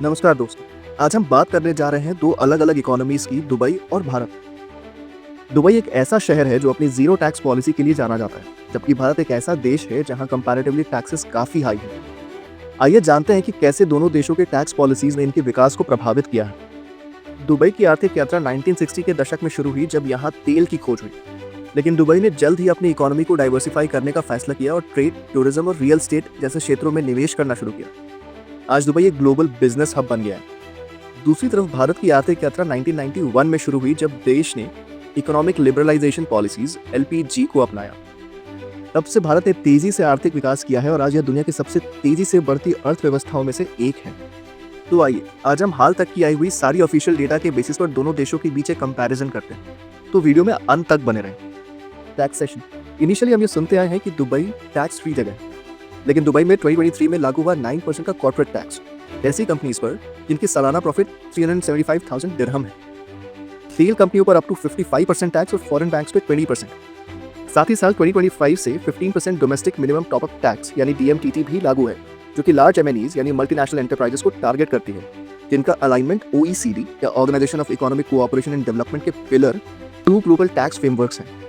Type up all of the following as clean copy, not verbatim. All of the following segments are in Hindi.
नमस्कार दोस्तों। आज हम बात करने जा रहे हैं दो अलग अलग इकोनॉमीज की, दुबई और भारत। दुबई एक ऐसा शहर है जो अपनी जीरो टैक्स पॉलिसी के लिए जाना जाता है, जबकि भारत एक ऐसा देश है जहां कंपैरेटिवली टैक्सेस काफी हाई है। आइए जानते हैं कि कैसे दोनों देशों के टैक्स पॉलिसीज ने इनके विकास को प्रभावित किया है। दुबई की आर्थिक यात्रा 1960 के दशक में शुरू हुई, जब यहाँ तेल की खोज हुई। लेकिन दुबई ने जल्द ही अपनी इकोनॉमी को डाइवर्सिफाई करने का फैसला किया और ट्रेड, टूरिज्म और रियल एस्टेट जैसे क्षेत्रों में निवेश करना शुरू किया। आज दुबई एक ग्लोबल बिजनेस हब बन गया है। दूसरी तरफ भारत की आर्थिक यात्रा 1991 में शुरू हुई, जब देश ने इकोनॉमिक लिबरलाइजेशन पॉलिसीज एलपीजी को अपनाया। तब से भारत ने तेजी से आर्थिक विकास किया है और आज यह दुनिया की सबसे तेजी से बढ़ती अर्थव्यवस्थाओं में से एक है। तो आइए आज हम हाल तक की आई हुई सारी ऑफिशियल डेटा के बेसिस पर दोनों देशों के बीच एक कंपैरिजन करते हैं। तो वीडियो में अंत तक बने रहें। टैक्सेशन। इनिशियली हम ये सुनते आए हैं कि दुबई टैक्स फ्री जगह है, लेकिन दुबई में 2023 में लागू हुआ 9% का कॉर्पोरेट टैक्स ऐसी कंपनीज पर जिनकी सालाना प्रॉफिट 375,000 दिरहम है। सेल कंपनियों पर अप टू 55% टैक्स और फॉरेन बैंक्स पे 20%। साथ ही साल 2025 से 15% डोमेस्टिक मिनिमम टॉपअप टैक्स यानी डीएमटीटी भी लागू है, जो कि लार्ज एमएनईज यानी मल्टीनेशनल एंटरप्राइजेस को टारगेट करती है, जिनका अलाइनमेंट ओईसीडी या organisation of economic cooperation and development के पिलर 2 ग्लोबल टैक्स फ्रेमवर्क्स हैं।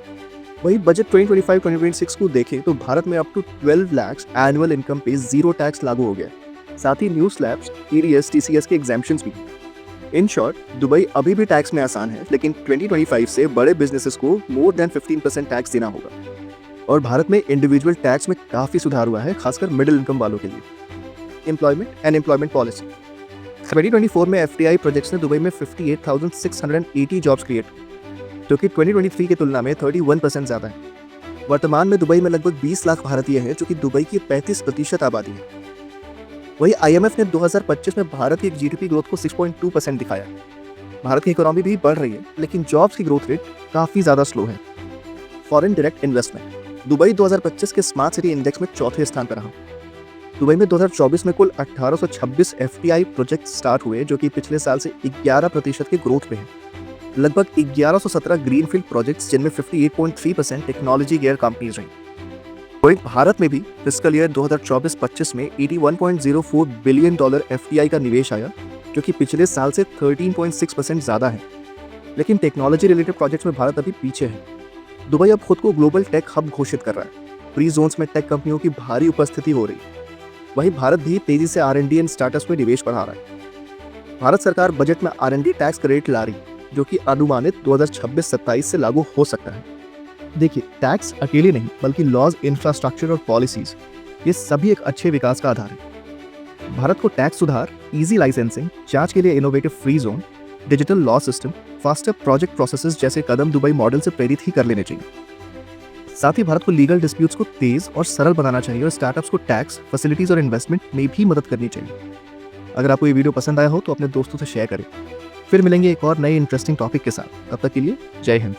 वही बजट 2025-2026 को देखें तो भारत में up to 12 lakh annual income पे जीरो टैक्स लागू हो गया। साथ ही न्यू स्लैब्स, टीडीएस, टीसीएस के एग्जेम्पशंस भी। इन शॉर्ट, दुबई अभी भी टैक्स में आसान है, लेकिन 2025 से बड़े बिजनेसेस को मोर देन 15% टैक्स देना होगा। और भारत में इंडिविजुअल टैक्स में काफी सुधार हुआ है, खासकर मिडिल इनकम वालों के लिए। Employment and employment policy. 2024 में एफडीआई प्रोजेक्ट्स ने दुबई में 58,680 जॉब्स क्रिएट, जो कि 2023 की तुलना में 31% ज्यादा है। वर्तमान में दुबई में लगभग 20 लाख भारतीय हैं, जो कि दुबई की 35% आबादी है। वही आईएमएफ ने 2025 में भारत की जीडीपी ग्रोथ को 6.2% दिखाया। भारत की इकोनॉमी भी बढ़ रही है, लेकिन जॉब्स की ग्रोथ रेट काफी ज्यादा स्लो है। Foreign direct investment. दुबई 2025 के स्मार्ट सिटी इंडेक्स में चौथे स्थान पर रहा। दुबई में 2024 में कुल 1826 एफडीआई प्रोजेक्ट स्टार्ट हुए, जो कि पिछले साल से 11% की ग्रोथ पे है। लगभग 1117 ग्रीनफील्ड प्रोजेक्ट्स, जिनमें 58.3% टेक्नोलॉजी गियर कंपनीज रहीं। वहीं भारत में भी फिस्कल ईयर 2024-25 में $81.04 बिलियन एफडीआई का निवेश आया, जो कि पिछले साल से 13.6% ज्यादा है। लेकिन टेक्नोलॉजी रिलेटेड प्रोजेक्ट्स में भारत अभी पीछे है। दुबई अब खुद को ग्लोबल टेक हब घोषित कर रहा है। फ्री जोन्स में टेक कंपनियों की भारी उपस्थिति हो रही है। वहीं भारत भी तेजी से R&D एंड स्टार्टअप्स में निवेश बढ़ा रहा है। भारत सरकार बजट में R&D टैक्स क्रेडिट ला रही, जो कि अनुमानित 2026-27 से लागू हो सकता है। देखिए, टैक्स अकेले नहीं, बल्कि लॉज, इंफ्रास्ट्रक्चर और पॉलिसीज, ये सभी एक अच्छे विकास का आधार है। भारत को टैक्स सुधार, इजी लाइसेंसिंग, जांच के लिए innovative free zone, digital law system, faster project processes जैसे कदम दुबई मॉडल से प्रेरित ही कर लेने चाहिए। साथ ही भारत को लीगल डिस्प्यूट्स को तेज और सरल बनाना चाहिए और स्टार्टअप्स को टैक्स, फैसिलिटीज और इन्वेस्टमेंट में भी मदद करनी चाहिए। अगर आपको ये वीडियो पसंद आया हो तो अपने दोस्तों से शेयर करें। फिर मिलेंगे एक और नए इंटरेस्टिंग टॉपिक के साथ। तब तक के लिए जय हिंद।